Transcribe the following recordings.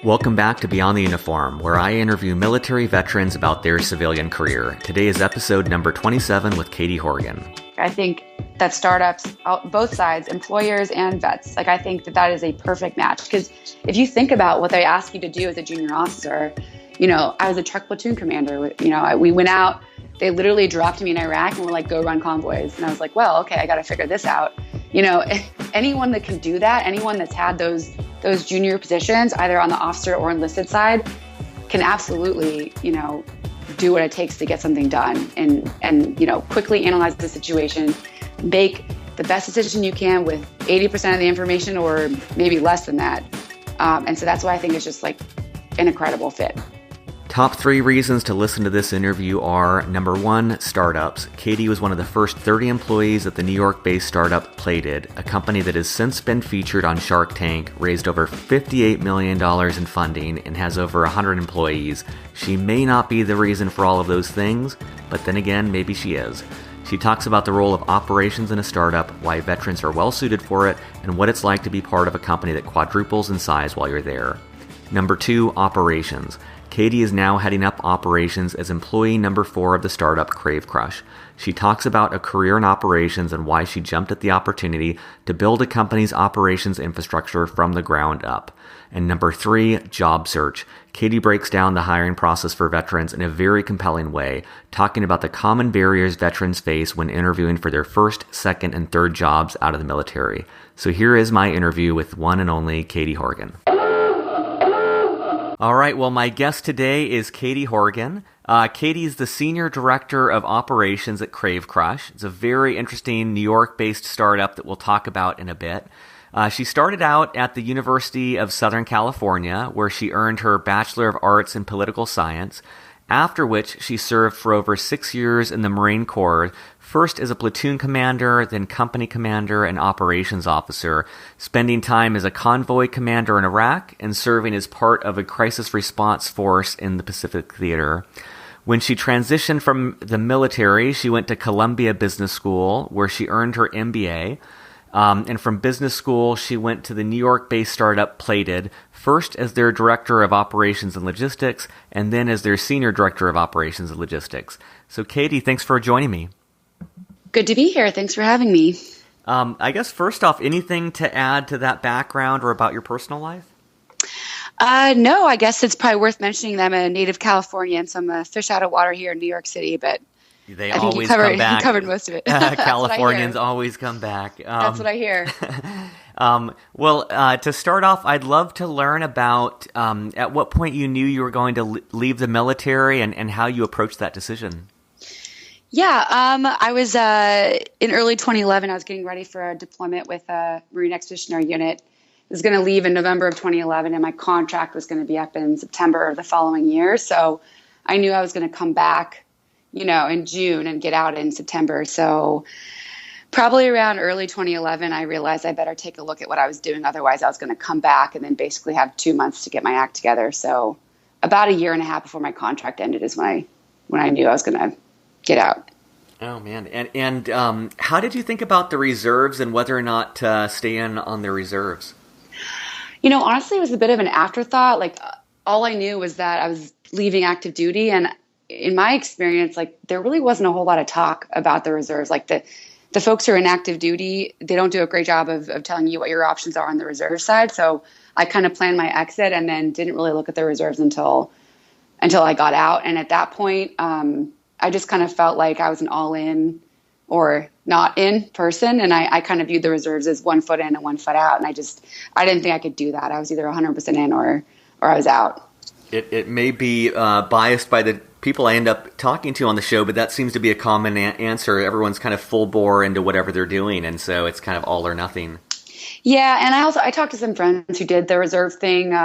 Welcome back to Beyond the Uniform, where I interview military veterans about their civilian career. Today is episode number 27 with Katie Horgan. I think that startups, both sides, employers and vets, I think that is a perfect match. Because if you think about what they ask you to do as a junior officer, I was a Truck Platoon Commander. We went out, they literally dropped me in Iraq and were like, go run convoys. And I was like, well, okay, I got to figure this out. Anyone that can do that, anyone that's had those junior positions, either on the officer or enlisted side, can absolutely, do what it takes to get something done and quickly analyze the situation, make the best decision you can with 80% of the information or maybe less than that. And so that's why I think it's just an incredible fit. Top 3 reasons to listen to this interview are, number 1, startups. Katie was one of the first 30 employees at the New York-based startup Plated, a company that has since been featured on Shark Tank, raised over $58 million in funding, and has over 100 employees. She may not be the reason for all of those things, but then again, maybe she is. She talks about the role of operations in a startup, why veterans are well suited for it, and what it's like to be part of a company that quadruples in size while you're there. Number 2, operations. Katie is now heading up operations as employee number 4 of the startup Crave Crush. She talks about a career in operations and why she jumped at the opportunity to build a company's operations infrastructure from the ground up. And number 3, job search. Katie breaks down the hiring process for veterans in a very compelling way, talking about the common barriers veterans face when interviewing for their first, second, and third jobs out of the military. So here is my interview with one and only Katie Horgan. All right, well, my guest today is Katie Horgan. Katie is the Senior Director of Operations at Crave Crush. It's a very interesting New York-based startup that we'll talk about in a bit. She started out at the University of Southern California, where she earned her Bachelor of Arts in Political Science, after which she served for over 6 years in the Marine Corps, first as a platoon commander, then company commander and operations officer, spending time as a convoy commander in Iraq and serving as part of a crisis response force in the Pacific Theater. When she transitioned from the military, she went to Columbia Business School, where she earned her MBA. And from business school, she went to the New York-based startup Plated, first as their Director of Operations and Logistics, and then as their Senior Director of Operations and Logistics. So, Katie, thanks for joining me. Good to be here. Thanks for having me. I guess first off, anything to add to that background or about your personal life? No, I guess it's probably worth mentioning that I'm a native Californian, so I'm a fish out of water here in New York City, but they always come back. You covered most of it. Californians always come back. That's what I hear. To start off, I'd love to learn about at what point you knew you were going to leave the military and how you approached that decision. Yeah, I was in early 2011. I was getting ready for a deployment with a Marine Expeditionary Unit. I was going to leave in November of 2011, and my contract was going to be up in September of the following year. So I knew I was going to come back, in June and get out in September. So probably around early 2011, I realized I better take a look at what I was doing. Otherwise, I was going to come back and then basically have 2 months to get my act together. So about a year and a half before my contract ended is when I knew I was going to get out. Oh, man. And how did you think about the reserves and whether or not to stay in on the reserves? Honestly, it was a bit of an afterthought. All I knew was that I was leaving active duty. And in my experience, there really wasn't a whole lot of talk about the reserves. The folks who are in active duty, they don't do a great job of telling you what your options are on the reserve side. So I kind of planned my exit and then didn't really look at the reserves until I got out. And at that point, I just kind of felt like I was an all-in or not in person. And I kind of viewed the reserves as 1 foot in and 1 foot out. And I didn't think I could do that. I was either 100% in or I was out. It may be biased by the people I end up talking to on the show, but that seems to be a common answer. Everyone's kind of full bore into whatever they're doing. And so it's kind of all or nothing. Yeah. And I talked to some friends who did the reserve thing,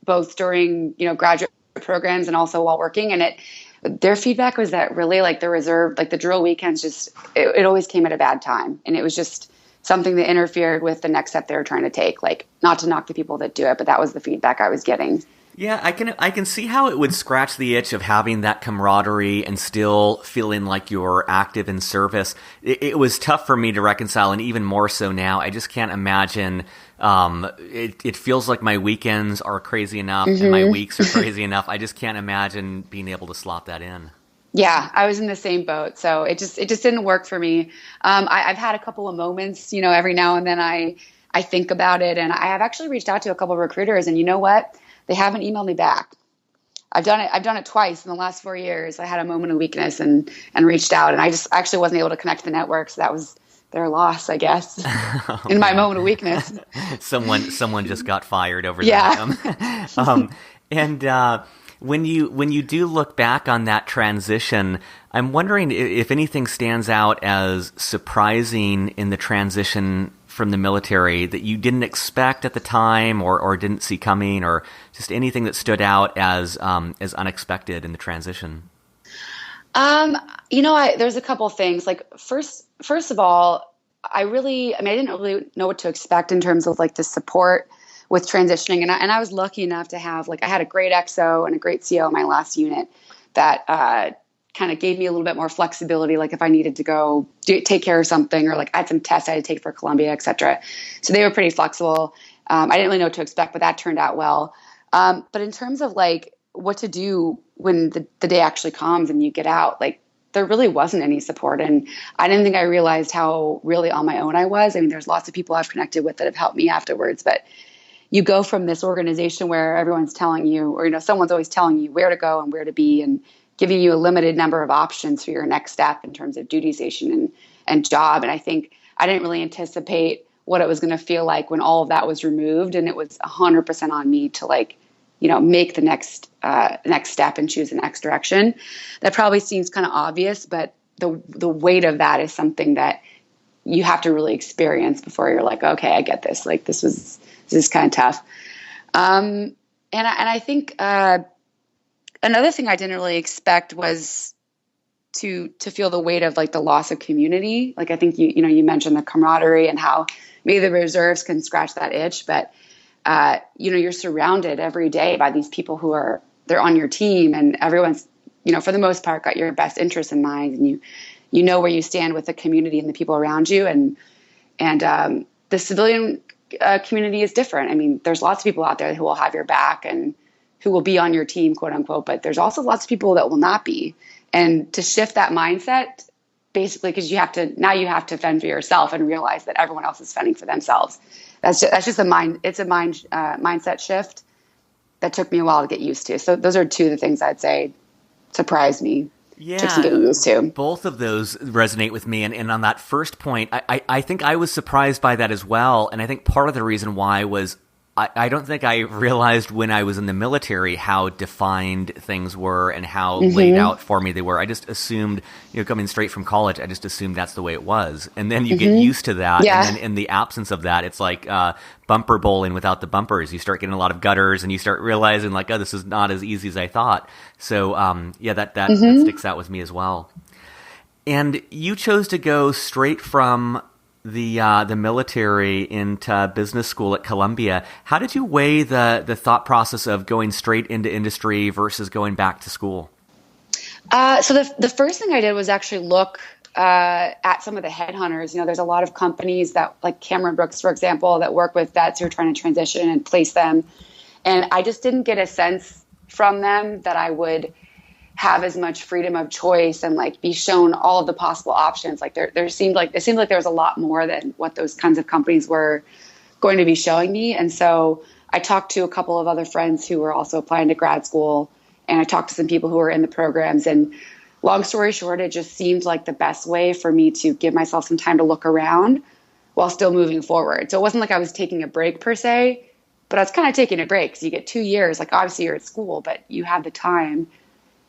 both during, graduate programs and also while working. And their feedback was that really the reserve, the drill weekends, it always came at a bad time. And it was just something that interfered with the next step they were trying to take, not to knock the people that do it, but that was the feedback I was getting. Yeah, I can see how it would scratch the itch of having that camaraderie and still feeling like you're active in service. It was tough for me to reconcile, and even more so now. I just can't imagine It feels like my weekends are crazy enough and my weeks are crazy enough. I just can't imagine being able to slot that in. Yeah, I was in the same boat. So it just didn't work for me. I've had a couple of moments, every now and then I think about it, and I have actually reached out to a couple of recruiters, and you know what? They haven't emailed me back. I've done it twice in the last 4 years. I had a moment of weakness and reached out, and I just actually wasn't able to connect to the network. So that was their loss, I guess, in my moment of weakness. Someone just got fired over that. And when you do look back on that transition, I'm wondering if anything stands out as surprising in the transition from the military that you didn't expect at the time or didn't see coming, or just anything that stood out as unexpected in the transition. There's a couple things. Like first of all, I didn't really know what to expect in terms of like the support with transitioning. And I was lucky enough to have, I had a great XO and a great CO in my last unit that kind of gave me a little bit more flexibility. Like if I needed to go take care of something, or I had some tests I had to take for Columbia, et cetera. So they were pretty flexible. I didn't really know what to expect, but that turned out well. But in terms of what to do when the day actually comes and you get out, there really wasn't any support. And I didn't think I realized how really on my own I was. I mean, there's lots of people I've connected with that have helped me afterwards, but you go from this organization where everyone's telling you, or, someone's always telling you where to go and where to be, and giving you a limited number of options for your next step in terms of duty station and job. And I think I didn't really anticipate what it was going to feel like when all of that was removed. And it was 100% on me to make the next step and choose the next direction. That probably seems kind of obvious, but the weight of that is something that you have to really experience before you're like, okay, I get this. This is kind of tough. And I think another thing I didn't really expect was to feel the weight of the loss of community. I think you mentioned the camaraderie and how maybe the reserves can scratch that itch, but you're surrounded every day by these people they're on your team, and everyone's, for the most part, got your best interests in mind, and you know where you stand with the community and the people around you. And the civilian community is different. I mean, there's lots of people out there who will have your back and who will be on your team, quote unquote, but there's also lots of people that will not be. And to shift that mindset, basically, because you have to fend for yourself and realize that everyone else is fending for themselves. That's just mindset shift that took me a while to get used to. So those are two of the things I'd say surprised me. Yeah, took some getting used to. Both of those resonate with me. And on that first point, I think I was surprised by that as well. And I think part of the reason why was I don't think I realized when I was in the military how defined things were and how laid out for me they were. I just assumed, coming straight from college, I just assumed that's the way it was. And then you get used to that. Yeah. And then in the absence of that, it's like bumper bowling without the bumpers. You start getting a lot of gutters and you start realizing oh, this is not as easy as I thought. So that sticks out with me as well. And you chose to go straight from the military into business school at Columbia. How did you weigh the thought process of going straight into industry versus going back to school? So the first thing I did was actually look at some of the headhunters. There's a lot of companies that, like Cameron Brooks, for example, that work with vets who are trying to transition and place them. And I just didn't get a sense from them that I would have as much freedom of choice and be shown all of the possible options. It seemed like there was a lot more than what those kinds of companies were going to be showing me. And so I talked to a couple of other friends who were also applying to grad school, and I talked to some people who were in the programs. And long story short, it just seemed like the best way for me to give myself some time to look around while still moving forward. So it wasn't like I was taking a break per se, but I was kind of taking a break. So you get 2 years, obviously you're at school, but you have the time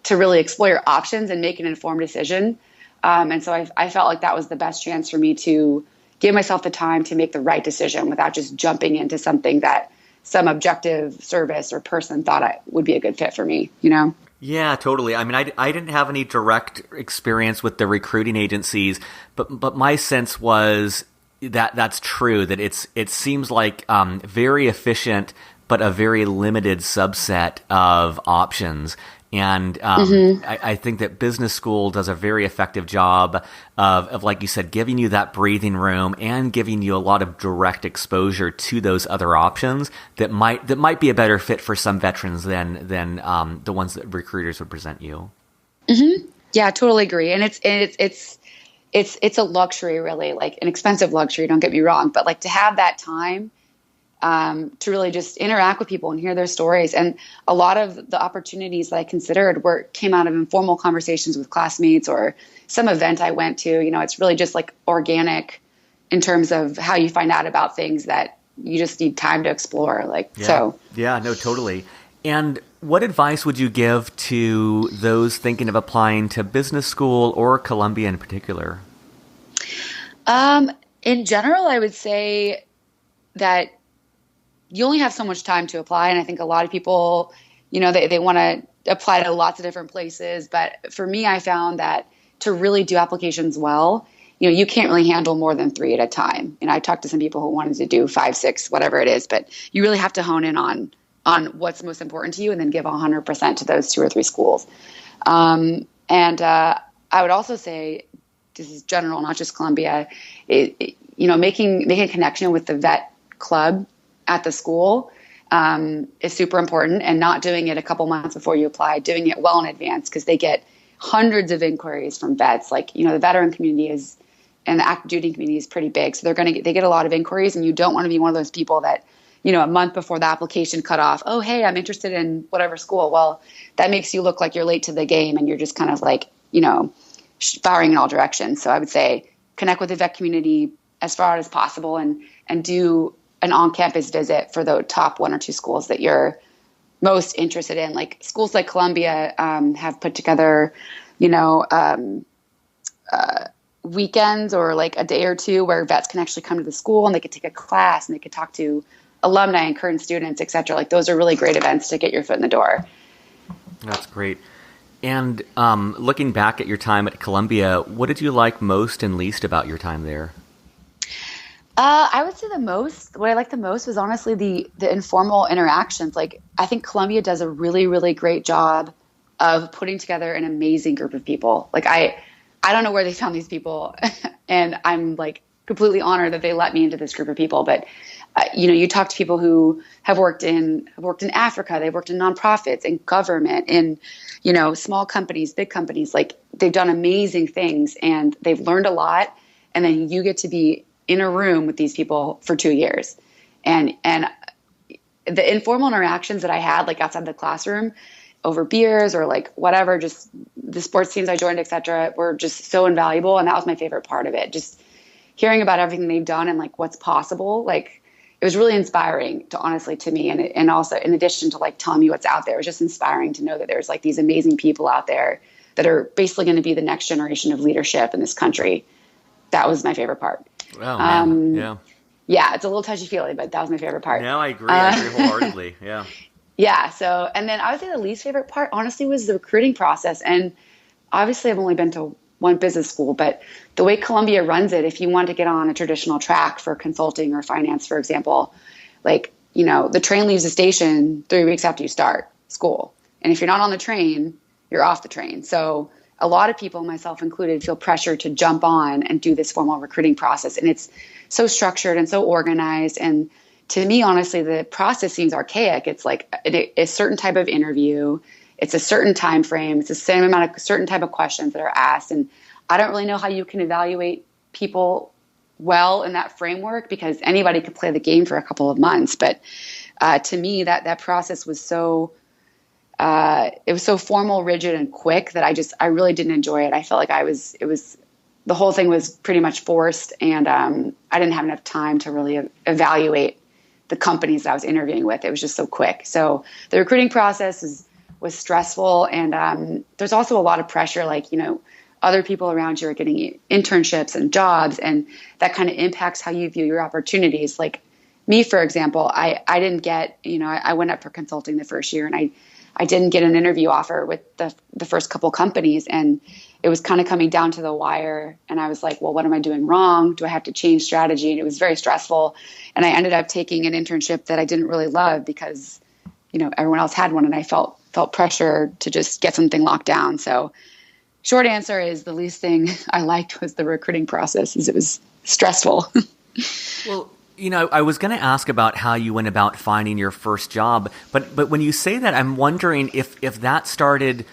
to really explore your options and make an informed decision. And so I felt like that was the best chance for me to give myself the time to make the right decision without just jumping into something that some objective service or person thought would be a good fit for me, Yeah, totally. I mean, I didn't have any direct experience with the recruiting agencies, but my sense was that's true, that it seems like very efficient, but a very limited subset of options. And I think that business school does a very effective job of, like you said, giving you that breathing room and giving you a lot of direct exposure to those other options that might be a better fit for some veterans than the ones that recruiters would present you. Mm-hmm. Yeah, I totally agree. And it's a luxury, really, like an expensive luxury. Don't get me wrong, but like to have that time to really just interact with people and hear their stories. And a lot of the opportunities that I considered came out of informal conversations with classmates or some event I went to. It's really just like organic in terms of how you find out about things that you just need time to explore. Yeah, no, totally. And what advice would you give to those thinking of applying to business school or Columbia in particular? In general, I would say that you only have so much time to apply. And I think a lot of people, they want to apply to lots of different places. But for me, I found that to really do applications well, you can't really handle more than 3 at a time. And I talked to some people who wanted to do 5, 6, whatever it is, but you really have to hone in on what's most important to you and then give 100% to those 2 or 3 schools. And I would also say, this is general, not just Columbia, making a connection with the vet club at the school is super important, and not doing it a couple months before you apply, doing it well in advance, because they get hundreds of inquiries from vets. The veteran community and the active duty community is pretty big. So they get a lot of inquiries, and you don't want to be one of those people that, a month before the application cut off, oh, hey, I'm interested in whatever school. Well, that makes you look like you're late to the game, and you're just kind of firing in all directions. So I would say connect with the vet community as far as possible and do an on-campus visit for the top 1 or 2 schools that you're most interested in. Like schools like Columbia have put together, weekends or like a day or 2 where vets can actually come to the school and they could take a class and they could talk to alumni and current students, et cetera. Like those are really great events to get your foot in the door. That's great. And looking back at your time at Columbia, what did you like most and least about your time there? I would say what I liked the most was honestly the informal interactions. Like I think Columbia does a really, really great job of putting together an amazing group of people. Like I don't know where they found these people and I'm like completely honored that they let me into this group of people. But you talk to people who have worked in Africa, they've worked in nonprofits, in government, in, small companies, big companies. Like they've done amazing things and they've learned a lot. And then you get to be in a room with these people for 2 years. And the informal interactions that I had, like outside the classroom over beers or like whatever, just the sports teams I joined, et cetera, were just so invaluable. And that was my favorite part of it. Just hearing about everything they've done and like what's possible. Like it was really inspiring to me. And also in addition to like telling me what's out there, it was just inspiring to know that there's like these amazing people out there that are basically going to be the next generation of leadership in this country. That was my favorite part. Oh, man. Yeah, it's a little touchy-feely, but that was my favorite part. No, I agree. I agree wholeheartedly. Yeah. Yeah. So, and then I would say the least favorite part, honestly, was the recruiting process. And obviously, I've only been to one business school, but the way Columbia runs it, if you want to get on a traditional track for consulting or finance, for example, the train leaves the station 3 weeks after you start school. And if you're not on the train, you're off the train. So a lot of people, myself included, feel pressure to jump on and do this formal recruiting process. And it's so structured and so organized. And to me, honestly, the process seems archaic. It's like a certain type of interview. It's a certain time frame. It's the same amount of certain type of questions that are asked. And I don't really know how you can evaluate people well in that framework, because anybody could play the game for a couple of months. But to me, that process was so it was so formal, rigid, and quick that I really didn't enjoy it. I felt like the whole thing was pretty much forced, and I didn't have enough time to really evaluate the companies that I was interviewing with. It was just so quick. So the recruiting process was stressful, and there's also a lot of pressure. Like, other people around you are getting internships and jobs, and that kind of impacts how you view your opportunities. Like me, for example, I didn't get, I went up for consulting the first year, and I didn't get an interview offer with the first couple companies, and it was kind of coming down to the wire. And I was like, well, what am I doing wrong? Do I have to change strategy? And it was very stressful. And I ended up taking an internship that I didn't really love because, everyone else had one, and I felt felt pressure to just get something locked down. So short answer is the least thing I liked was the recruiting process, as it was stressful. Well, I was going to ask about how you went about finding your first job, but when you say that, I'm wondering if that started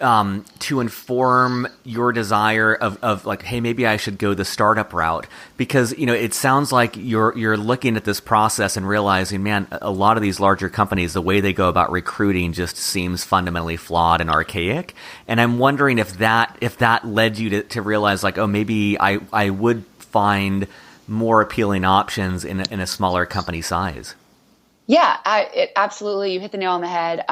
to inform your desire of like, hey, maybe I should go the startup route, because it sounds like you're looking at this process and realizing, man, a lot of these larger companies, the way they go about recruiting just seems fundamentally flawed and archaic. And I'm wondering if that led you to realize, like, oh, maybe I would find more appealing options in a smaller company size. Yeah, absolutely. You hit the nail on the head.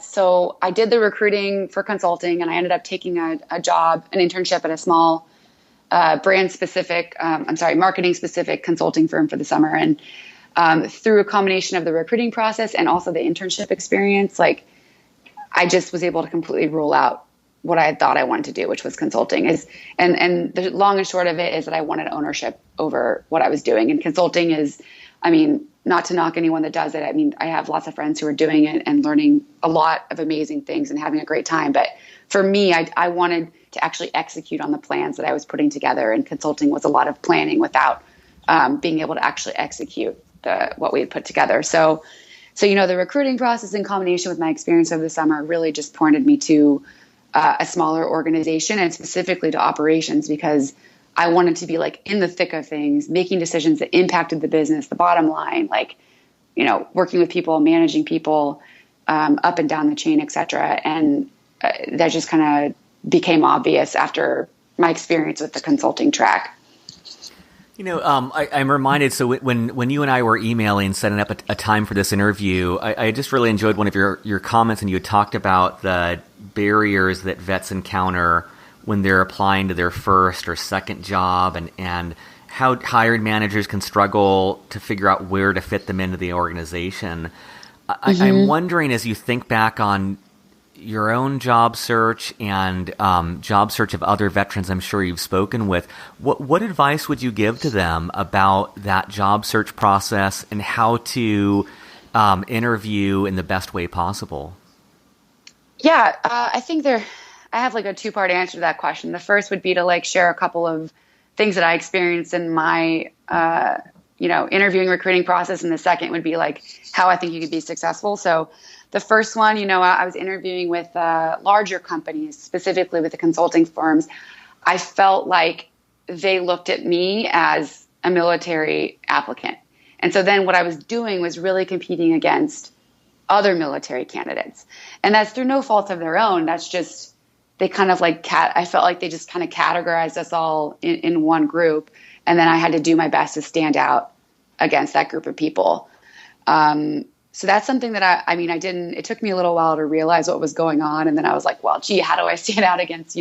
So I did the recruiting for consulting, and I ended up taking a job, an internship at a small marketing-specific consulting firm for the summer. And through a combination of the recruiting process and also the internship experience, like, I just was able to completely rule out what I had thought I wanted to do, which was consulting. And the long and short of it is that I wanted ownership over what I was doing. And consulting is, not to knock anyone that does it. I have lots of friends who are doing it and learning a lot of amazing things and having a great time. But for me, I wanted to actually execute on the plans that I was putting together. And consulting was a lot of planning without being able to actually execute what we had put together. So the recruiting process in combination with my experience over the summer really just pointed me to a smaller organization, and specifically to operations, because I wanted to be like in the thick of things, making decisions that impacted the business, the bottom line, like, working with people, managing people up and down the chain, et cetera. And that just kind of became obvious after my experience with the consulting track. I'm reminded, so when you and I were emailing, setting up a time for this interview, I just really enjoyed one of your comments, and you had talked about the barriers that vets encounter when they're applying to their first or second job, and how hiring managers can struggle to figure out where to fit them into the organization. I'm wondering, as you think back on your own job search and job search of other veterans I'm sure you've spoken with, what advice would you give to them about that job search process and how to interview in the best way possible? Yeah, I think I have like a two-part answer to that question. The first would be to like share a couple of things that I experienced in my, interviewing recruiting process. And the second would be like how I think you could be successful. So the first one, I was interviewing with larger companies, specifically with the consulting firms. I felt like they looked at me as a military applicant. And so then what I was doing was really competing against other military candidates. And that's through no fault of their own. That's just, they kind of like I felt like they just kind of categorized us all in one group. And then I had to do my best to stand out against that group of people. So that's something that it took me a little while to realize what was going on. And then I was like, well, gee, how do I stand out against,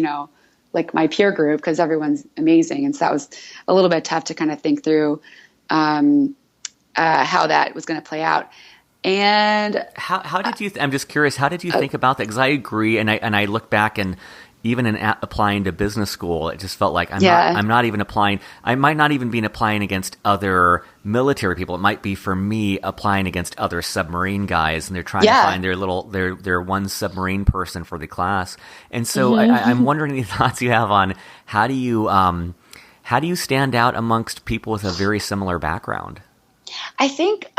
like my peer group? Because everyone's amazing. And so that was a little bit tough to kind of think through how that was going to play out. And how did you? I'm just curious. How did you think about that? Because I agree, and I look back, and even in applying to business school, it just felt like I'm not even applying. I might not even be applying against other military people. It might be for me applying against other submarine guys, and they're trying to find their one submarine person for the class. And so I'm wondering any thoughts you have on how do you stand out amongst people with a very similar background? I think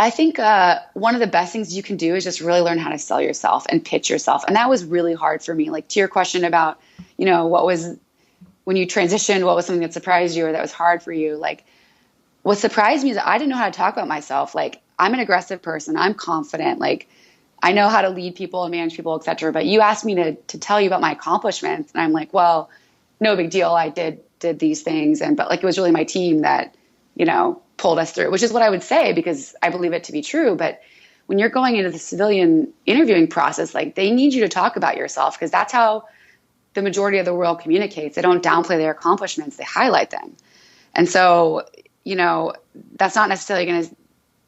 one of the best things you can do is just really learn how to sell yourself and pitch yourself. And that was really hard for me. Like, to your question about, what was, when you transitioned, what was something that surprised you or that was hard for you? Like, what surprised me is that I didn't know how to talk about myself. Like, I'm an aggressive person. I'm confident. Like, I know how to lead people and manage people, et cetera. But you asked me to tell you about my accomplishments. And I'm like, well, no big deal. I did these things. But like, it was really my team that, pulled us through, which is what I would say, because I believe it to be true. But when you're going into the civilian interviewing process, like, they need you to talk about yourself, because that's how the majority of the world communicates. They don't downplay their accomplishments. They highlight them. And so, that's not necessarily going to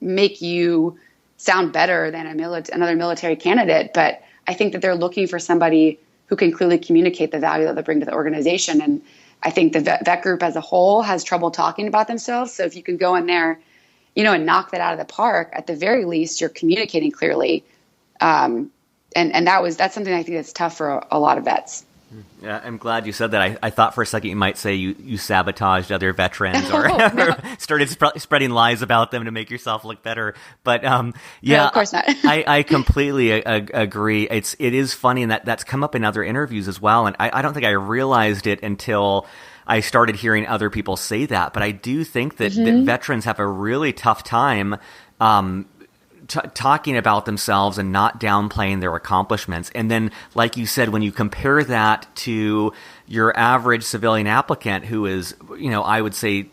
make you sound better than another military candidate. But I think that they're looking for somebody who can clearly communicate the value that they bring to the organization. And I think the vet group as a whole has trouble talking about themselves. So if you can go in there, and knock that out of the park, at the very least, you're communicating clearly. And and that's something I think that's tough for a lot of vets. Yeah, I'm glad you said that. I thought for a second you might say you sabotaged other veterans or, No. or started spreading lies about them to make yourself look better. But yeah, no, of course not. I completely agree. It is funny, and that's come up in other interviews as well. And I don't think I realized it until I started hearing other people say that. But I do think that veterans have a really tough time talking about themselves and not downplaying their accomplishments. And then, like you said, when you compare that to your average civilian applicant who is, I would say,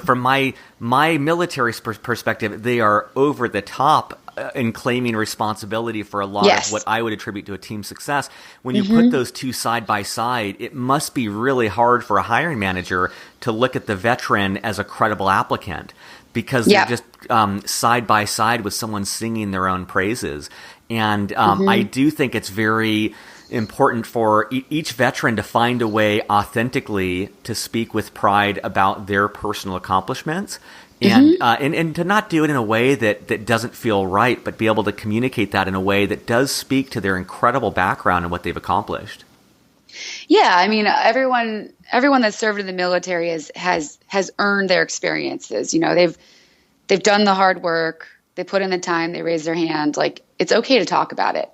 from my military perspective, they are over the top in claiming responsibility for a lot of what I would attribute to a team success. When you put those two side by side, it must be really hard for a hiring manager to look at the veteran as a credible applicant, because they're just side by side with someone singing their own praises. And I do think it's very important for each veteran to find a way authentically to speak with pride about their personal accomplishments, and to not do it in a way that doesn't feel right, but be able to communicate that in a way that does speak to their incredible background and what they've accomplished. Yeah, I mean, everyone that's served in the military has earned their experiences. They've done the hard work, they put in the time, they raise their hand. Like, it's okay to talk about it.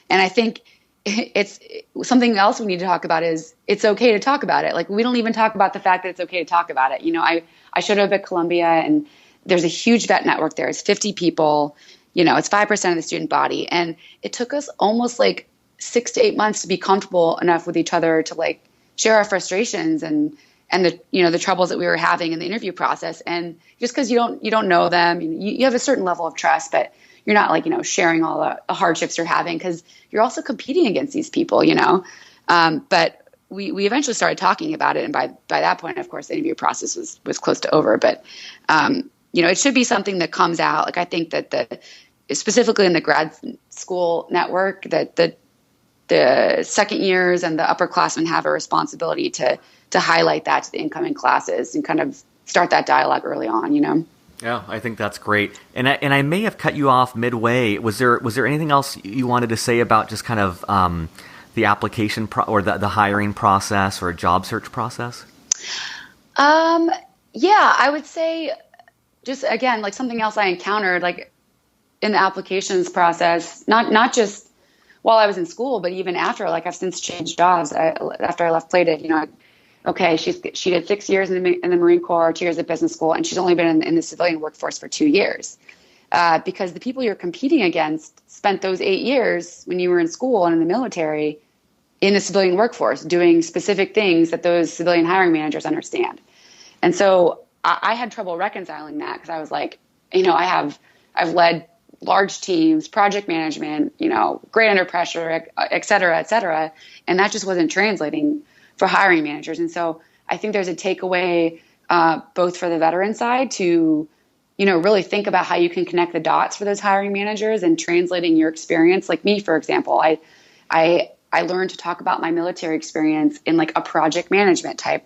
And I think it's something else we need to talk about is it's okay to talk about it. Like, we don't even talk about the fact that it's okay to talk about it. I showed up at Columbia, and there's a huge vet network there. It's 50 people. It's 5% of the student body. And it took us almost like 6 to 8 months to be comfortable enough with each other to like share our frustrations and the troubles that we were having in the interview process. And just because you don't know them, you have a certain level of trust, but you're not like, sharing all the hardships you're having, because you're also competing against these people, but we eventually started talking about it. And by that point, of course, the interview process was close to over, but it should be something that comes out. Like, I think that specifically in the grad school network, that the second years and the upperclassmen have a responsibility to highlight that to the incoming classes and kind of start that dialogue early on, Yeah, I think that's great. And I may have cut you off midway. Was there anything else you wanted to say about just kind of the application or the hiring process or job search process? Yeah, I would say just, again, like something else I encountered, like in the applications process, not just while I was in school, but even after. Like, I've since changed jobs after I left Plated. Okay, she did 6 years in the Marine Corps, 2 years at business school, and she's only been in the civilian workforce for 2 years. Because the people you're competing against spent those 8 years when you were in school and in the military in the civilian workforce doing specific things that those civilian hiring managers understand. And so I had trouble reconciling that, because I was like, I've led large teams, project management, great under pressure, et cetera, and that just wasn't translating for hiring managers. And so I think there's a takeaway both for the veteran side to, really think about how you can connect the dots for those hiring managers and translating your experience. Like me, for example, I learned to talk about my military experience in like a project management type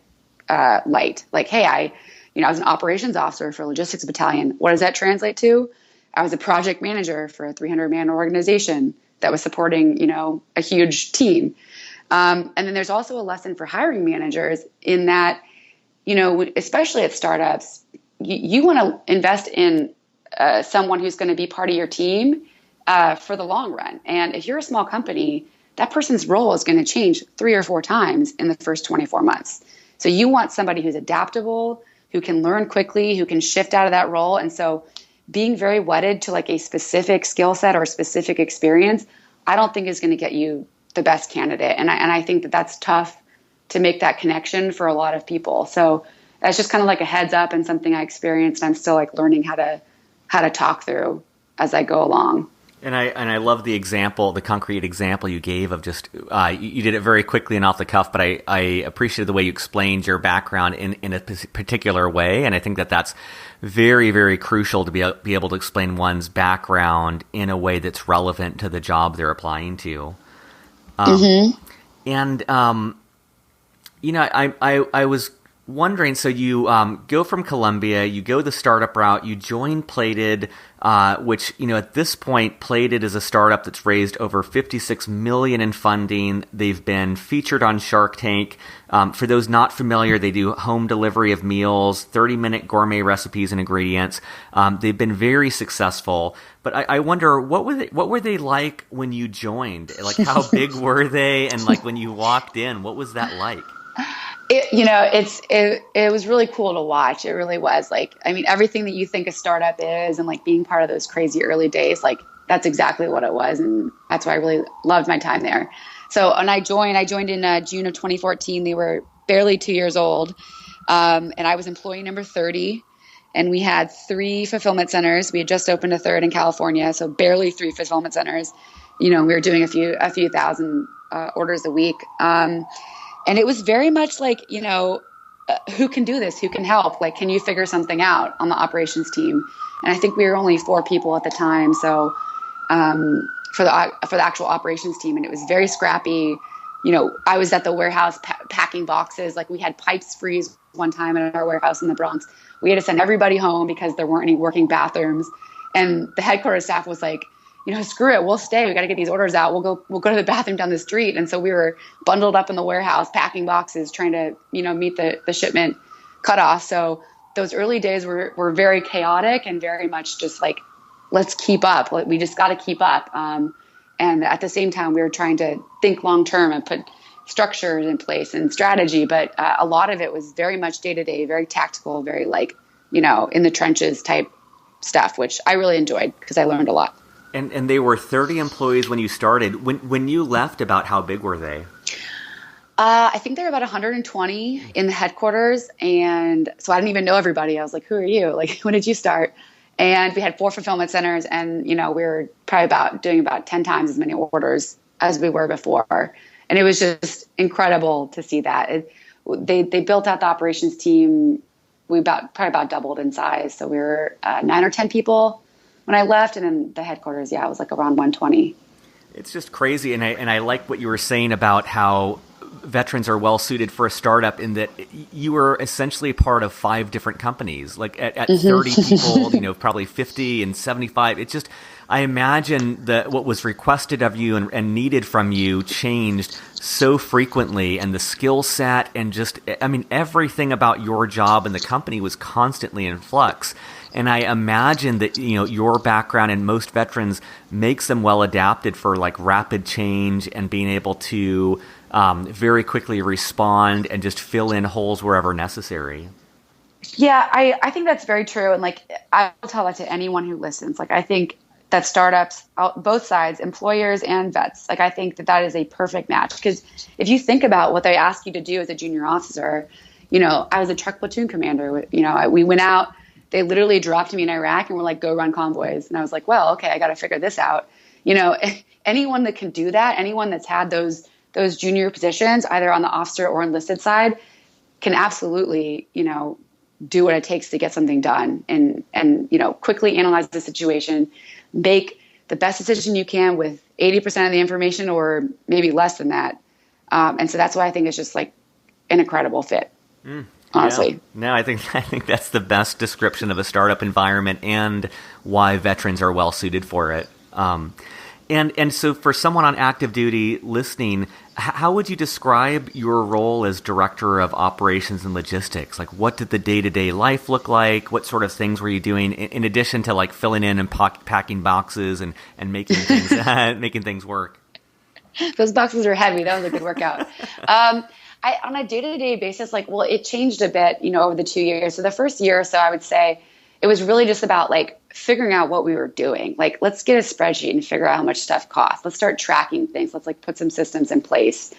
light. Like, hey, I was an operations officer for a logistics battalion. What does that translate to? I was a project manager for a 300-man organization that was supporting, a huge team. And then there's also a lesson for hiring managers in that, especially at startups, you want to invest in someone who's going to be part of your team for the long run. And if you're a small company, that person's role is going to change 3 or 4 times in the first 24 months. So you want somebody who's adaptable, who can learn quickly, who can shift out of that role. And so being very wedded to like a specific skill set or a specific experience, I don't think is going to get you the best candidate. And I think that that's tough to make that connection for a lot of people. So that's just kind of like a heads up and something I experienced. I'm still like learning how to talk through as I go along. And I love the example, the concrete example you gave of just, you did it very quickly and off the cuff, but I appreciated the way you explained your background in a particular way. And I think that that's very, very crucial to be able to explain one's background in a way that's relevant to the job they're applying to. And, I was wondering, so you go from Columbia, you go the startup route, you join Plated, which, at this point, Plated is a startup that's raised over $56 million in funding. They've been featured on Shark Tank. For those not familiar, they do home delivery of meals, 30-minute gourmet recipes and ingredients. They've been very successful. But I wonder, what were they like when you joined? Like, how big were they? And like when you walked in, what was that like? It was really cool to watch. It really was. Like, I mean, everything that you think a startup is, and like being part of those crazy early days, like that's exactly what it was. And that's why I really loved my time there. So when I joined in June of 2014. They were barely 2 years old. And I was employee number 30, and we had 3 fulfillment centers. We had just opened a third in California. So barely 3 fulfillment centers. We were doing a few thousand orders a week. And it was very much like, who can do this? Who can help? Like, can you figure something out on the operations team? And I think we were only 4 people at the time. So for the actual operations team, and it was very scrappy. I was at the warehouse packing boxes. Like, we had pipes freeze one time at our warehouse in the Bronx. We had to send everybody home because there weren't any working bathrooms. And the headquarters staff was like, screw it, we'll stay. We got to get these orders out. We'll go to the bathroom down the street. And so we were bundled up in the warehouse, packing boxes, trying to, meet the shipment cutoff. So those early days were very chaotic and very much just like, let's keep up. We just got to keep up. And at the same time, we were trying to think long term and put structures in place and strategy. But a lot of it was very much day to day, very tactical, very like, in the trenches type stuff, which I really enjoyed because I learned a lot. And they were 30 employees when you started. When you left, about how big were they? I think they were about 120 in the headquarters. And so I didn't even know everybody. I was like, who are you? Like, when did you start? And we had 4 fulfillment centers, and, we were probably doing about 10 times as many orders as we were before. And it was just incredible to see that. They built out the operations team. We probably about doubled in size. So we were 9 or 10 people when I left, and then the headquarters, it was like around 120. It's just crazy, and I like what you were saying about how veterans are well suited for a startup, in that you were essentially part of 5 different companies. Like at 30 people, probably 50 and 75. It's just, I imagine that what was requested of you and needed from you changed so frequently, and the skill set and just, everything about your job and the company was constantly in flux. And I imagine that, your background and most veterans makes them well adapted for like rapid change and being able to very quickly respond and just fill in holes wherever necessary. Yeah, I think that's very true. And like, I will tell that to anyone who listens. Like, I think that startups, both sides, employers and vets, like, I think that is a perfect match. Because if you think about what they ask you to do as a junior officer, I was a Truck Platoon Commander. We went out. They literally dropped me in Iraq and were like, go run convoys. And I was like, well, okay, I got to figure this out. Anyone that can do that, anyone that's had those junior positions, either on the officer or enlisted side, can absolutely, do what it takes to get something done and quickly analyze the situation, make the best decision you can with 80% of the information or maybe less than that. And so that's why I think it's just like an incredible fit. Honestly. Yeah. No, I think that's the best description of a startup environment and why veterans are well suited for it. And so for someone on active duty listening, how would you describe your role as director of operations and logistics? Like, what did the day-to-day life look like? What sort of things were you doing in addition to like filling in and packing boxes and making things making things work? Those boxes are heavy. That was a good workout. On a day-to-day basis, it changed a bit, over the 2 years. So the first year or so, I would say it was really just about like figuring out what we were doing. Like, let's get a spreadsheet and figure out how much stuff costs. Let's start tracking things. Let's like put some systems in place.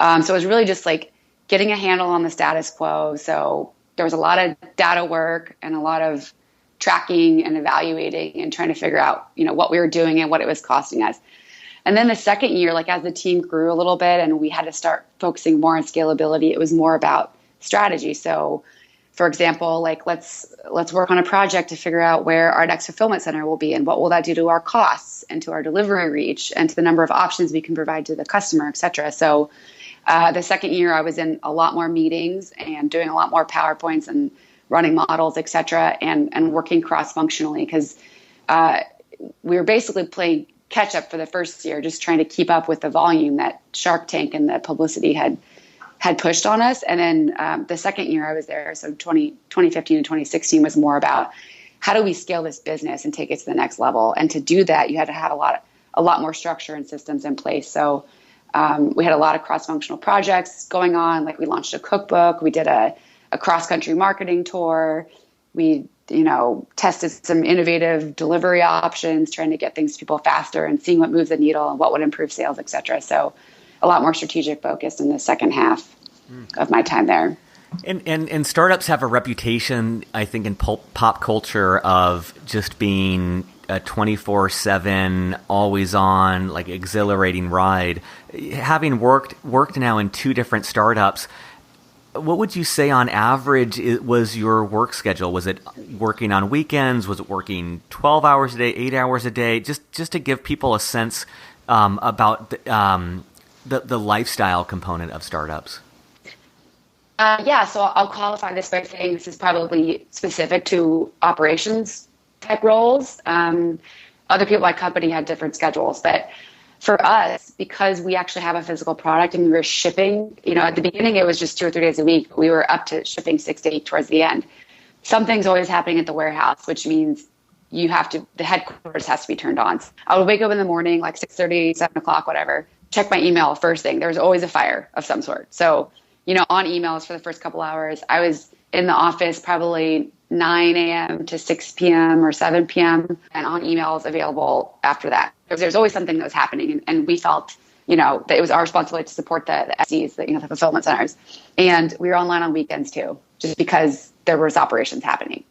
So it was really just like getting a handle on the status quo. So there was a lot of data work and a lot of tracking and evaluating and trying to figure out, what we were doing and what it was costing us. And then the second year, like as the team grew a little bit and we had to start focusing more on scalability, it was more about strategy. So for example, like let's work on a project to figure out where our next fulfillment center will be and what will that do to our costs and to our delivery reach and to the number of options we can provide to the customer, et cetera. So The second year, I was in a lot more meetings and doing a lot more PowerPoints and running models, et cetera, and working cross-functionally because we were basically playing catch-up for the first year, just trying to keep up with the volume that Shark Tank and the publicity had pushed on us. And then the second year I was there, so 2015 and 2016 was more about how do we scale this business and take it to the next level? And to do that, you had to have a lot more structure and systems in place. So we had a lot of cross-functional projects going on. Like we launched a cookbook. We did a cross-country marketing tour. We, tested some innovative delivery options, trying to get things to people faster and seeing what moves the needle and what would improve sales, et cetera. So a lot more strategic focused in the second half of my time there. And startups have a reputation, I think, in pop culture of just being a 24/7, always on, like exhilarating ride. Having worked now in two different startups, what would you say on average was your work schedule? Was it working on weekends? Was it working 12 hours a day, 8 hours a day? Just to give people a sense about the lifestyle component of startups. So I'll qualify this by saying this is probably specific to operations type roles. Other people at my company had different schedules, but for us, because we actually have a physical product and we were shipping, at the beginning it was just 2 or 3 days a week. We were up to shipping 6 to 8 towards the end. Something's always happening at the warehouse, which means the headquarters has to be turned on. I would wake up in the morning, like 6:30, 7 o'clock, whatever, check my email first thing. There was always a fire of some sort. So, on emails for the first couple hours, I was in the office probably 9 a.m. to 6 p.m. or 7 p.m. and on emails available after that. There's always something that was happening. And we felt, that it was our responsibility to support the SCs, the fulfillment centers. And we were online on weekends too, just because there was operations happening.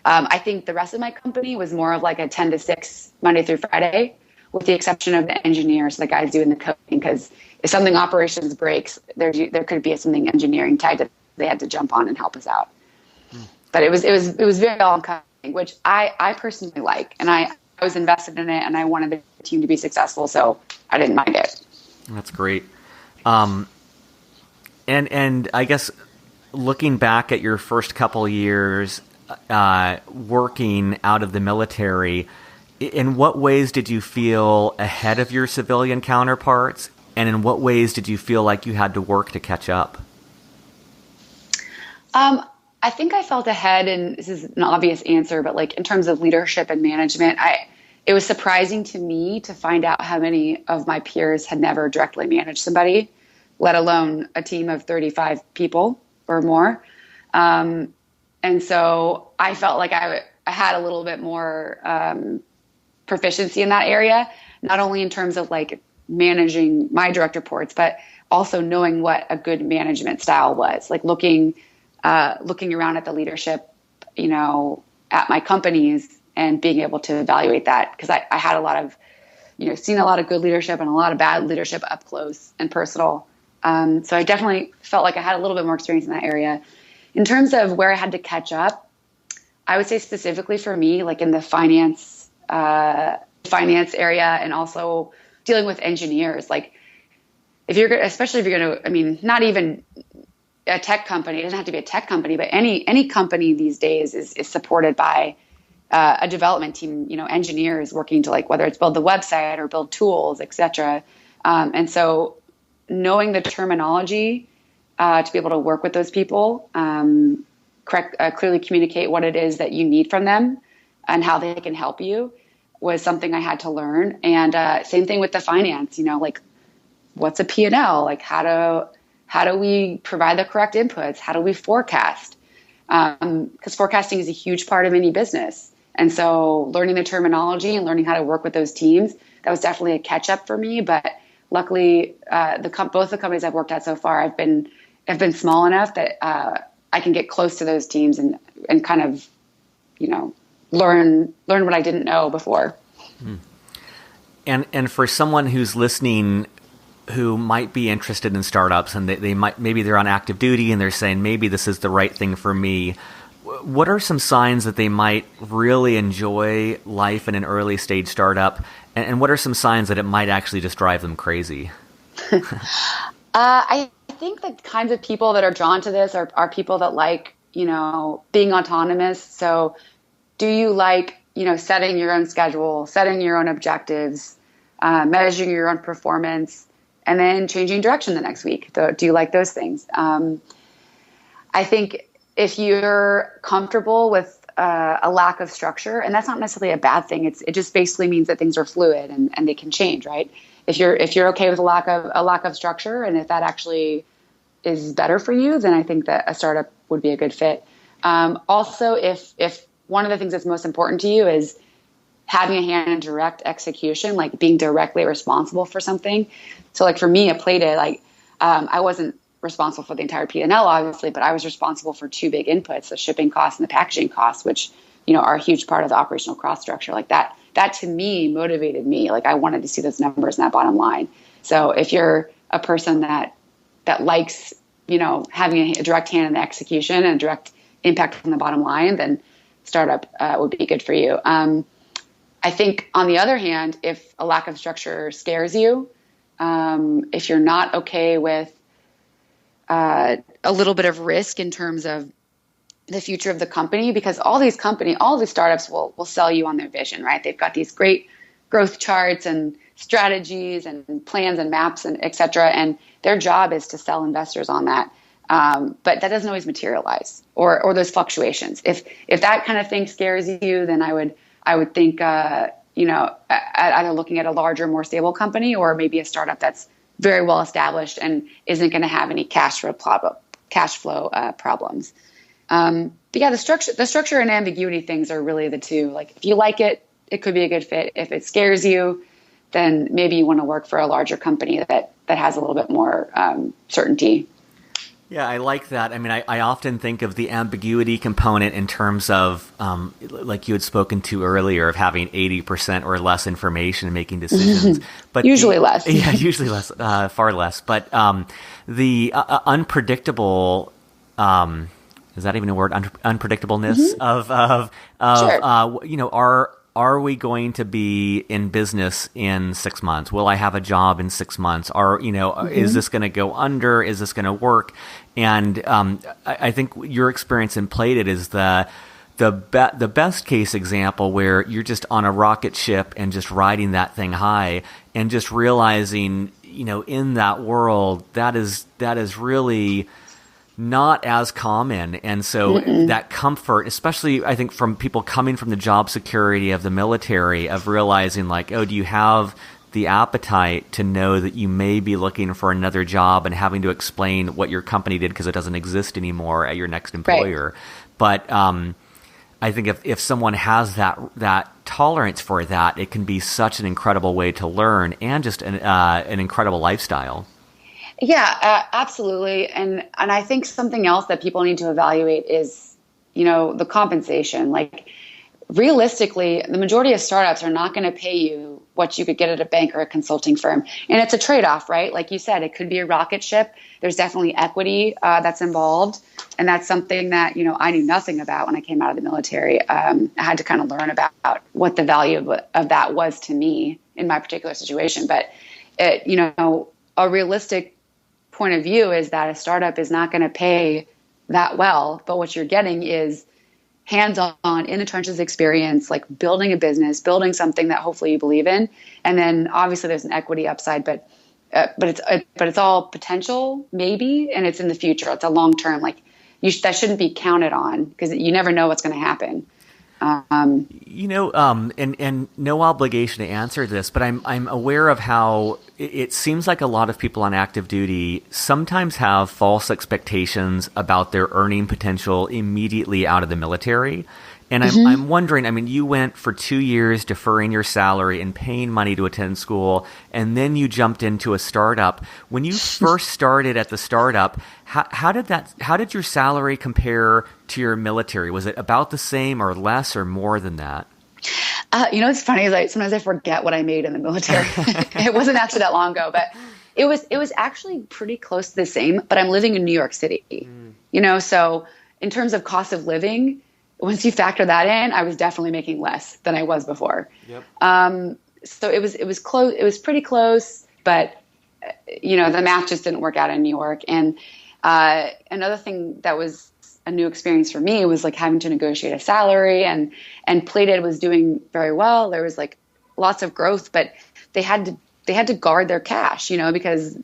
I think the rest of my company was more of like a 10 to 6 Monday through Friday, with the exception of the engineers, the guys doing the coding, because if something operations breaks, there could be something engineering tied to they had to jump on and help us out. But it was very all-encompassing, which I personally like, and I was invested in it, and I wanted the team to be successful, so I didn't mind it. That's great. And I guess looking back at your first couple years working out of the military, in what ways did you feel ahead of your civilian counterparts, and in what ways did you feel like you had to work to catch up? I think I felt ahead, and this is an obvious answer, but like in terms of leadership and management, it was surprising to me to find out how many of my peers had never directly managed somebody, let alone a team of 35 people or more. And so I felt like I had a little bit more proficiency in that area, not only in terms of like managing my direct reports, but also knowing what a good management style was, like looking around at the leadership, at my companies and being able to evaluate that. Because I had a lot of, seen a lot of good leadership and a lot of bad leadership up close and personal. So I definitely felt like I had a little bit more experience in that area. In terms of where I had to catch up, I would say specifically for me, like in the finance area, and also dealing with engineers, like especially if you're going to, not even a tech company, it doesn't have to be a tech company, but any company these days is supported by a development team, engineers working to whether it's build the website or build tools, et cetera. And so knowing the terminology to be able to work with those people, clearly communicate what it is that you need from them and how they can help you was something I had to learn. And same thing with the finance, what's a P&L? How do we provide the correct inputs? How do we forecast? Because forecasting is a huge part of any business. And so learning the terminology and learning how to work with those teams, that was definitely a catch up for me. But luckily, both the companies I've worked at so far have been small enough that I can get close to those teams and kind of, learn what I didn't know before. And for someone who's listening who might be interested in startups, and maybe they're on active duty and they're saying, maybe this is the right thing for me, what are some signs that they might really enjoy life in an early stage startup? And what are some signs that it might actually just drive them crazy? I think the kinds of people that are drawn to this are people that like, being autonomous. So do you like, setting your own schedule, setting your own objectives, measuring your own performance, and then changing direction the next week? Do you like those things? I think if you're comfortable with a lack of structure, and that's not necessarily a bad thing. It just basically means that things are fluid and they can change, right? If you're okay with a lack of structure, and if that actually is better for you, then I think that a startup would be a good fit. Also, if one of the things that's most important to you is having a hand in direct execution, like being directly responsible for something. So like for me at Plated, I wasn't responsible for the entire P&L, obviously, but I was responsible for two big inputs, the shipping costs and the packaging costs, which, are a huge part of the operational cost structure. Like that to me motivated me. Like I wanted to see those numbers and that bottom line. So if you're a person that likes, having a direct hand in the execution and a direct impact on the bottom line, then startup would be good for you. I think on the other hand, if a lack of structure scares you, if you're not okay with a little bit of risk in terms of the future of the company, because all these startups will sell you on their vision, right? They've got these great growth charts and strategies and plans and maps and et cetera. And their job is to sell investors on that. But that doesn't always materialize or those fluctuations. If that kind of thing scares you, then I would think, either looking at a larger, more stable company or maybe a startup that's very well established and isn't going to have any cash flow problems. But yeah, the structure and ambiguity things are really the two. Like if you like it, it could be a good fit. If it scares you, then maybe you want to work for a larger company that has a little bit more certainty. Yeah, I like that. I mean, I often think of the ambiguity component in terms of, like you had spoken to earlier, of having 80% or less information and making decisions. But usually less. Yeah, usually less, far less. But the unpredictable, is that even a word? Unpredictableness Sure. Are we going to be in business in 6 months? Will I have a job in 6 months? Is this going to go under? Is this going to work? And I think your experience in Plated is the best case example where you're just on a rocket ship and just riding that thing high and just realizing, in that world, that is really not as common. And so that comfort, especially I think from people coming from the job security of the military, of realizing like, do you have the appetite to know that you may be looking for another job and having to explain what your company did because it doesn't exist anymore at your next employer. Right. But I think if someone has that tolerance for that, it can be such an incredible way to learn and just an incredible lifestyle. Yeah, absolutely. And I think something else that people need to evaluate is, the compensation. Like realistically, the majority of startups are not going to pay you what you could get at a bank or a consulting firm. And it's a trade-off, right? Like you said, it could be a rocket ship. There's definitely equity that's involved. And that's something that, I knew nothing about when I came out of the military. I had to kind of learn about what the value of that was to me in my particular situation. But, a realistic point of view is that a startup is not going to pay that well, but what you're getting is hands-on in the trenches experience, like building a business, building something that hopefully you believe in. And then obviously there's an equity upside, but it's all potential maybe. And it's in the future. It's a long-term, that shouldn't be counted on because you never know what's going to happen. And no obligation to answer this, but I'm aware of how it seems like a lot of people on active duty sometimes have false expectations about their earning potential immediately out of the military. And I'm wondering, I mean, you went for 2 years deferring your salary and paying money to attend school, and then you jumped into a startup. When you first started at the startup, how did your salary compare to your military? Was it about the same or less or more than that? It's funny is sometimes I forget what I made in the military. It wasn't actually that long ago, but it was actually pretty close to the same, but I'm living in New York City, so in terms of cost of living, once you factor that in, I was definitely making less than I was before. Yep. So it was close. It was pretty close, but the math just didn't work out in New York. And another thing that was a new experience for me was like having to negotiate a salary, and Plated was doing very well. There was like lots of growth, but they had to guard their cash, because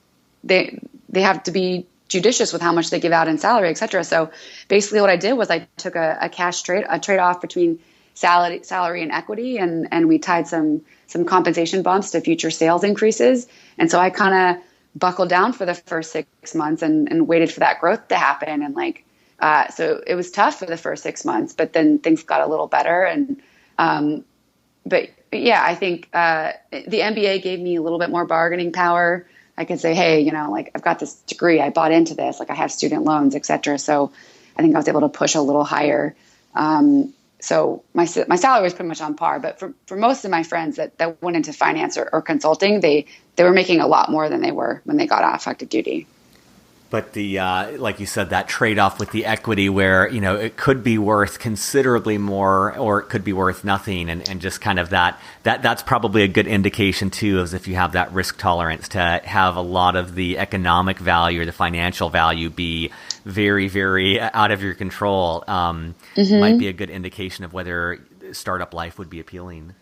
they have to be judicious with how much they give out in salary, et cetera. So basically what I did was I took a trade-off between salary and equity, and we tied some compensation bumps to future sales increases. And so I kind of buckled down for the first 6 months and waited for that growth to happen. And so it was tough for the first 6 months, but then things got a little better. And, but yeah, I think, the MBA gave me a little bit more bargaining power. I could say, hey, I've got this degree, I bought into this, I have student loans, et cetera. So I think I was able to push a little higher. So my salary was pretty much on par, but for most of my friends that went into finance or consulting, they were making a lot more than they were when they got off active duty. But the like you said, that trade-off with the equity where, it could be worth considerably more or it could be worth nothing. And just kind of that's probably a good indication too, is if you have that risk tolerance to have a lot of the economic value or the financial value be very, very out of your control, might be a good indication of whether startup life would be appealing.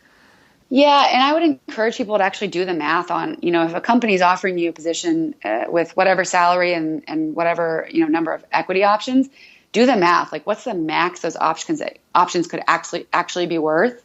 Yeah, and I would encourage people to actually do the math on, if a company is offering you a position with whatever salary and whatever, number of equity options, do the math. Like, what's the max those options could actually be worth?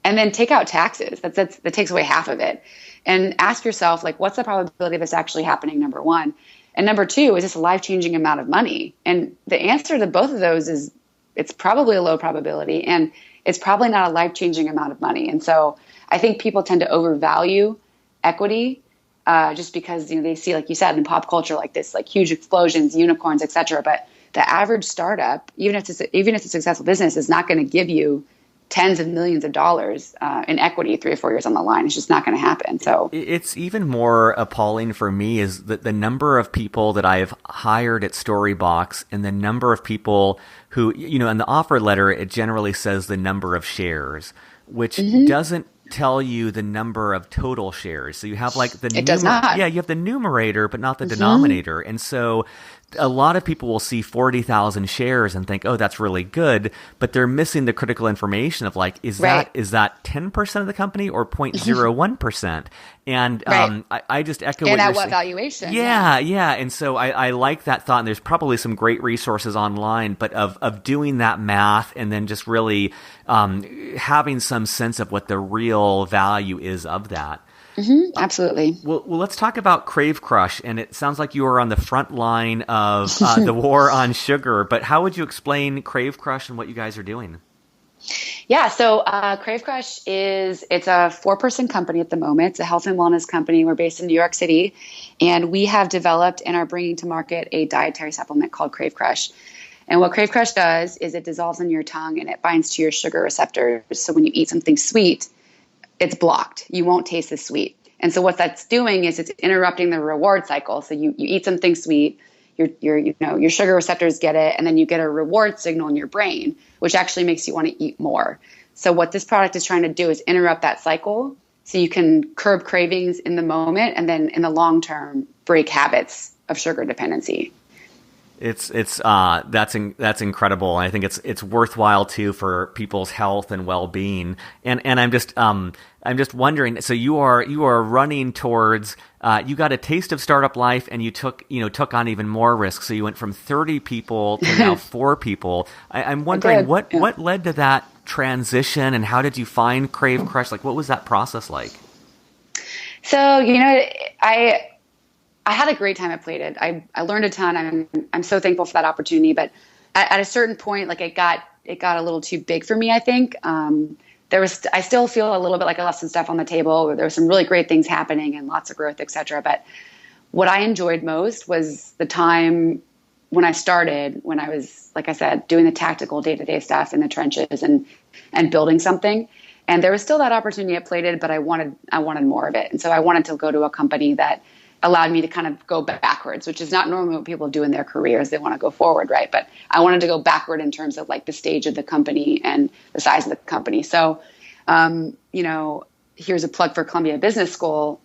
And then take out taxes. That takes away half of it. And ask yourself, like, what's the probability of this actually happening, number one? And number two, is this a life-changing amount of money? And the answer to both of those is it's probably a low probability, and it's probably not a life-changing amount of money. And so I think people tend to overvalue equity just because they see, like you said, in pop culture, like this, like huge explosions, unicorns, et cetera. But the average startup, even if it's a successful business, is not going to give you tens of millions of dollars in equity 3 or 4 years on the line. It's just not going to happen. So it's even more appalling for me is that the number of people that I've hired at Storybox and the number of people who, in the offer letter, it generally says the number of shares, which doesn't tell you the number of total shares. So you have like it does not. Yeah, you have the numerator, but not the denominator. And so a lot of people will see 40,000 shares and think, oh, that's really good. But they're missing the critical information of like, is that 10% of the company or 0.01%? And I just echo what you're saying. And at what valuation? Yeah. And so I like that thought. And there's probably some great resources online, but of doing that math and then just really having some sense of what the real value is of that. Absolutely. Well, let's talk about Crave Crush. And it sounds like you are on the front line of the war on sugar. But how would you explain Crave Crush and what you guys are doing? Yeah, so Crave Crush it's a 4-person company at the moment. It's a health and wellness company. We're based in New York City. And we have developed and are bringing to market a dietary supplement called Crave Crush. And what Crave Crush does is it dissolves in your tongue and it binds to your sugar receptors. So when you eat something sweet, it's blocked. You won't taste the sweet. And so what that's doing is it's interrupting the reward cycle. So you eat something sweet, your sugar receptors get it, and then you get a reward signal in your brain, which actually makes you want to eat more. So what this product is trying to do is interrupt that cycle so you can curb cravings in the moment and then in the long term break habits of sugar dependency. That's incredible. I think it's worthwhile too for people's health and well-being. And I'm just wondering. So you are running towards. You got a taste of startup life, and you took on even more risk. So you went from 30 people to now 4 people. I'm wondering what led to that transition, and how did you find Crave Crush? Like, what was that process like? So I had a great time at Plated. I learned a ton. I'm so thankful for that opportunity. But at a certain point, like it got a little too big for me, I think. I still feel a little bit like I left some stuff on the table. There were some really great things happening and lots of growth, et cetera. But what I enjoyed most was the time when I started, when I was, like I said, doing the tactical day-to-day stuff in the trenches and building something. And there was still that opportunity at Plated, but I wanted more of it. And so I wanted to go to a company that allowed me to kind of go backwards, which is not normally what people do in their careers. They want to go forward, right? But I wanted to go backward in terms of like the stage of the company and the size of the company. So, here's a plug for Columbia Business School.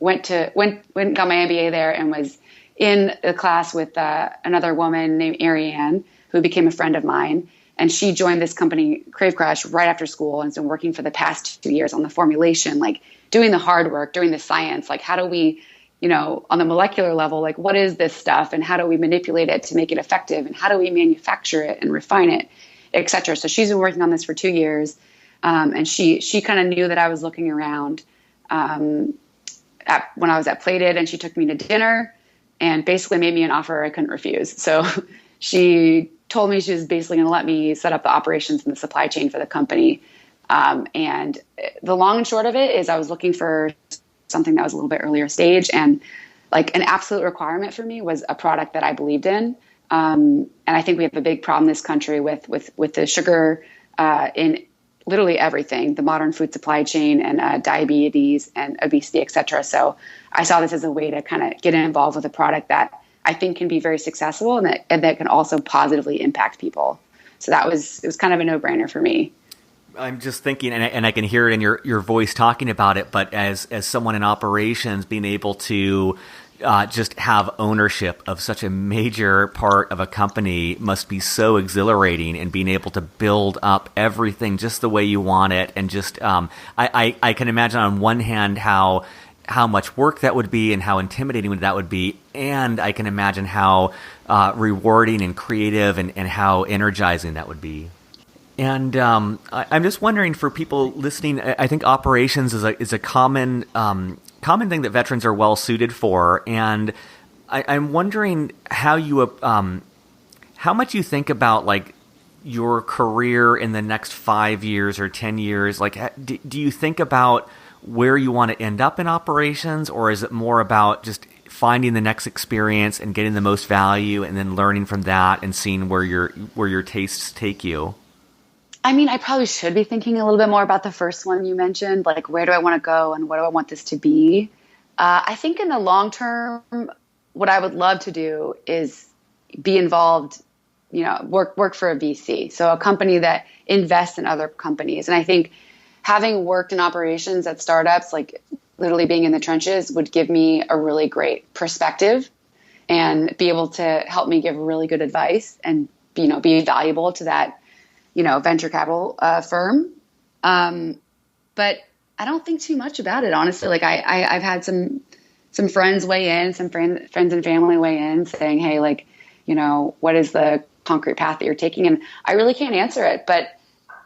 went and got my MBA there and was in a class with another woman named Ariane, who became a friend of mine. And she joined this company, Crave Crush, right after school and has been working for the past 2 years on the formulation, like doing the hard work, doing the science, like how do we, on the molecular level, like what is this stuff and how do we manipulate it to make it effective and how do we manufacture it and refine it, et cetera. So she's been working on this for 2 years. And she kind of knew that I was looking around when I was at Plated, and she took me to dinner and basically made me an offer I couldn't refuse. So she told me she was basically going to let me set up the operations and the supply chain for the company. And the long and short of it is I was looking for something that was a little bit earlier stage, and like an absolute requirement for me was a product that I believed in. And I think we have a big problem in this country with the sugar in literally everything, the modern food supply chain and diabetes and obesity, et cetera. So I saw this as a way to kind of get involved with a product that I think can be very successful and that can also positively impact people. So it was kind of a no-brainer for me. I'm just thinking, and I can hear it in your voice talking about it, but as someone in operations, being able to just have ownership of such a major part of a company must be so exhilarating, and being able to build up everything just the way you want it. And just, I can imagine on one hand how much work that would be and how intimidating that would be. And I can imagine how rewarding and creative and how energizing that would be. And I'm just wondering, for people listening, I think operations is a common thing that veterans are well suited for. And I'm wondering how much you think about like your career in the next 5 years or 10 years. Like, do you think about where you want to end up in operations, or is it more about just finding the next experience and getting the most value and then learning from that and seeing where your tastes take you? I mean, I probably should be thinking a little bit more about the first one you mentioned, like where do I want to go and what do I want this to be? I think in the long term, what I would love to do is be involved, work for a VC. So a company that invests in other companies. And I think having worked in operations at startups, like literally being in the trenches, would give me a really great perspective and be able to help me give really good advice and, be valuable to that venture capital firm. But I don't think too much about it, honestly. Like I've had some friends weigh in, some friends and family weigh in saying, hey, like, what is the concrete path that you're taking? And I really can't answer it, but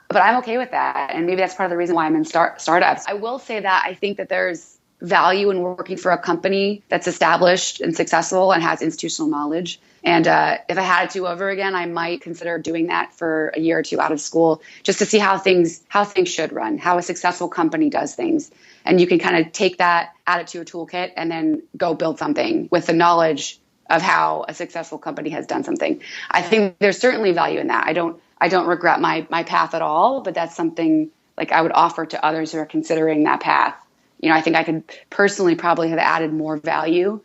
I'm okay with that. And maybe that's part of the reason why I'm in startups. I will say that I think that there's value in working for a company that's established and successful and has institutional knowledge. And if I had it do over again, I might consider doing that for a year or two out of school, just to see how things should run, how a successful company does things. And you can kind of take that, add it to your toolkit, and then go build something with the knowledge of how a successful company has done something. I think there's certainly value in that. I don't regret my path at all, but that's something like I would offer to others who are considering that path. I think I could personally probably have added more value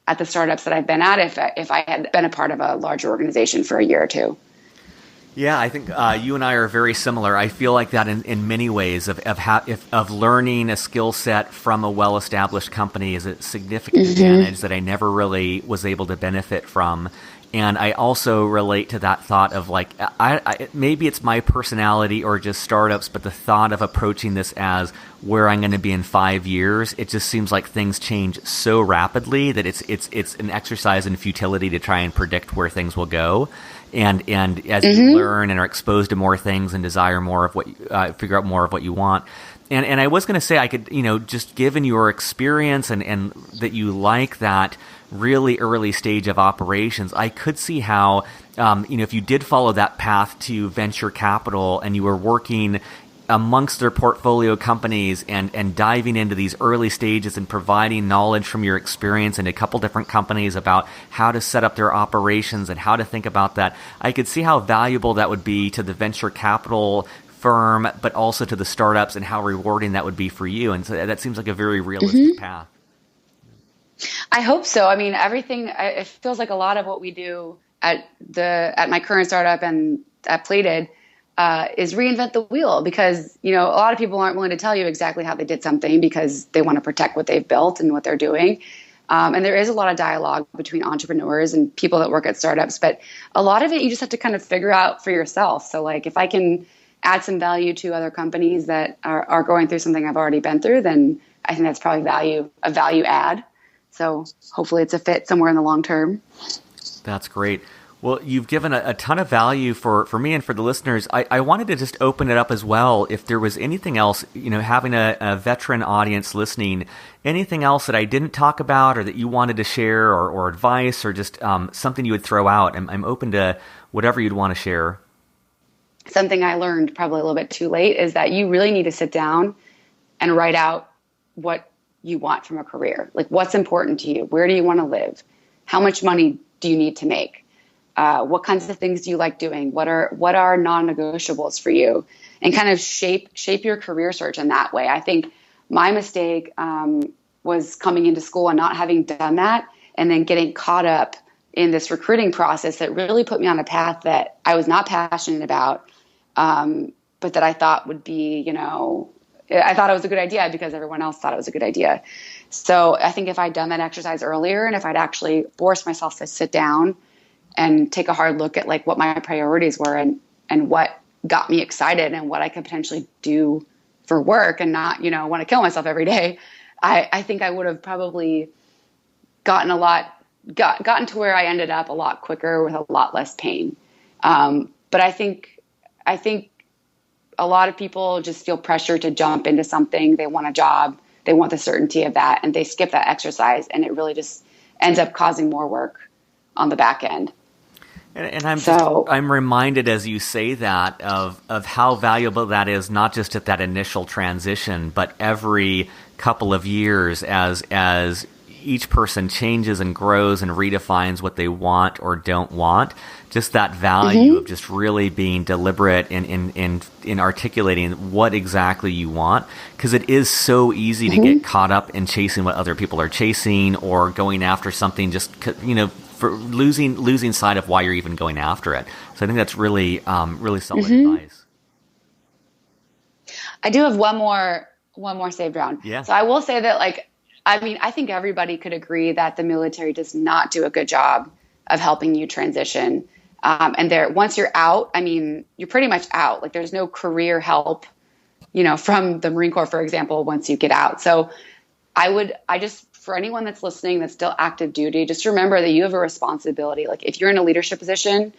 at the startups that I've been at if I had been a part of a larger organization for a year or two. Yeah, I think you and I are very similar. I feel like that in many ways of learning a skill set from a well-established company is a significant advantage that I never really was able to benefit from. And I also relate to that thought of like, I maybe it's my personality or just startups, but the thought of approaching this as where I'm going to be in 5 years, it just seems like things change so rapidly that it's an exercise in futility to try and predict where things will go. And as you learn and are exposed to more things and desire more of what, figure out more of what you want. And I was going to say, I could, just given your experience and that you like that really early stage of operations, I could see how, if you did follow that path to venture capital and you were working amongst their portfolio companies and diving into these early stages and providing knowledge from your experience in a couple different companies about how to set up their operations and how to think about that, I could see how valuable that would be to the venture capital firm, but also to the startups, and how rewarding that would be for you. And so that seems like a very realistic path. I hope so. I mean, it feels like a lot of what we do at my current startup and at Plated, is reinvent the wheel, because, a lot of people aren't willing to tell you exactly how they did something because they want to protect what they've built and what they're doing. And there is a lot of dialogue between entrepreneurs and people that work at startups, but a lot of it you just have to kind of figure out for yourself. So like if I can add some value to other companies that are going through something I've already been through, then I think that's probably a value add. So hopefully it's a fit somewhere in the long term. That's great. Well, you've given a ton of value for me and for the listeners. I wanted to just open it up as well. If there was anything else, having a veteran audience listening, anything else that I didn't talk about or that you wanted to share or advice or just something you would throw out, I'm open to whatever you'd want to share. Something I learned probably a little bit too late is that you really need to sit down and write out what you want from a career. Like what's important to you? Where do you want to live? How much money do you need to make? What kinds of things do you like doing? What are non-negotiables for you? And kind of shape your career search in that way. I think my mistake was coming into school and not having done that, and then getting caught up in this recruiting process that really put me on a path that I was not passionate about, but that I thought would be, I thought it was a good idea because everyone else thought it was a good idea. So I think if I'd done that exercise earlier, and if I'd actually forced myself to sit down and take a hard look at like what my priorities were and what got me excited and what I could potentially do for work and not, want to kill myself every day, I think I would have probably gotten to where I ended up a lot quicker with a lot less pain. But I think a lot of people just feel pressure to jump into something. They want a job, they want the certainty of that, and they skip that exercise, and it really just ends up causing more work on the back end. And I'm reminded as you say that of how valuable that is, not just at that initial transition, but every couple of years as each person changes and grows and redefines what they want or don't want. Just that value of just really being deliberate in articulating what exactly you want, because it is so easy to get caught up in chasing what other people are chasing or going after something just for losing sight of why you're even going after it. So I think that's really solid advice. I do have one more saved round. Yeah. So I will say that I think everybody could agree that the military does not do a good job of helping you transition. And once you're out, you're pretty much out. Like there's no career help, from the Marine Corps, for example, once you get out. So for anyone that's listening that's still active duty, just remember that you have a responsibility. Like if you're in a leadership position,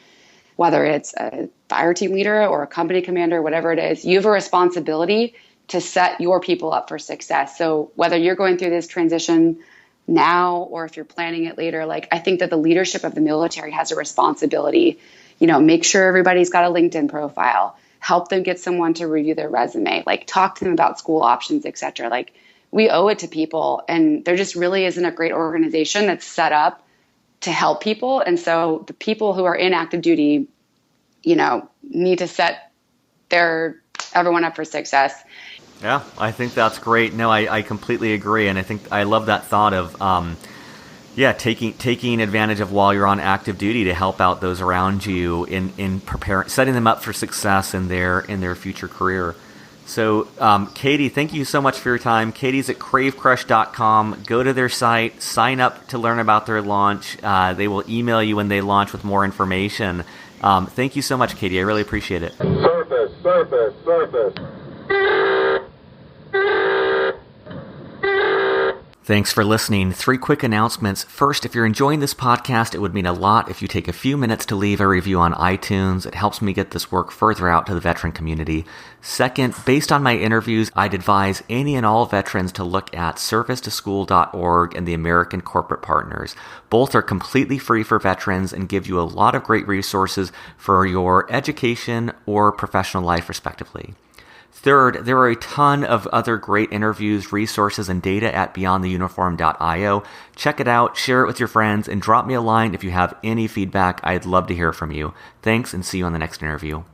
whether it's a fire team leader or a company commander, whatever it is, you have a responsibility to set your people up for success. So whether you're going through this transition now or if you're planning it later, I think that the leadership of the military has a responsibility, make sure everybody's got a LinkedIn profile, help them get someone to review their resume, talk to them about school options, et cetera. We owe it to people, and there just really isn't a great organization that's set up to help people. And so the people who are in active duty, need to set everyone up for success. Yeah, I think that's great. No, I completely agree. And I think I love that thought of, taking advantage of while you're on active duty to help out those around you in setting them up for success in their future career. So, Katie, thank you so much for your time. Katie's at cravecrush.com. Go to their site, sign up to learn about their launch. They will email you when they launch with more information. Thank you so much, Katie. I really appreciate it. Surface. Thanks for listening. 3 quick announcements. First, if you're enjoying this podcast, it would mean a lot if you take a few minutes to leave a review on iTunes. It helps me get this work further out to the veteran community. Second, based on my interviews, I'd advise any and all veterans to look at servicetoschool.org and the American Corporate Partners. Both are completely free for veterans and give you a lot of great resources for your education or professional life, respectively. Third, there are a ton of other great interviews, resources, and data at beyondtheuniform.io. Check it out, share it with your friends, and drop me a line if you have any feedback. I'd love to hear from you. Thanks, and see you on the next interview.